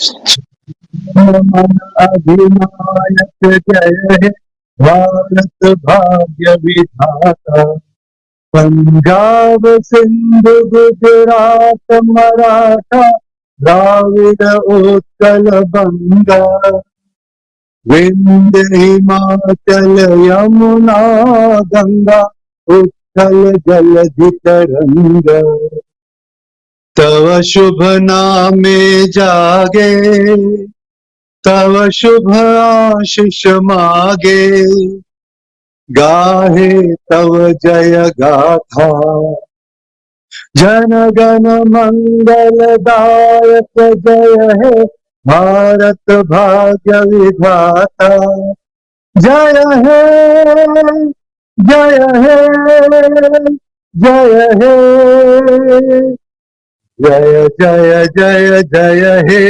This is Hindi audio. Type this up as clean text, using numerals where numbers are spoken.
मन अधिनायक जय हे भारत भाग्य विधाता। पंजाब सिंधु गुजरात मराठा द्राविड उत्कल बंगा। विंध्य हिमाचल यमुना गंगा उत्कल जलधि तरंगा। तव शुभ नामे जागे तव शुभ आशीष मागे। गाहे तव जय गाथा जन गण मंगलदायक जय हे भारत भाग्य विधाता। जय हे जय हे जय हे जय जय जय जय हे।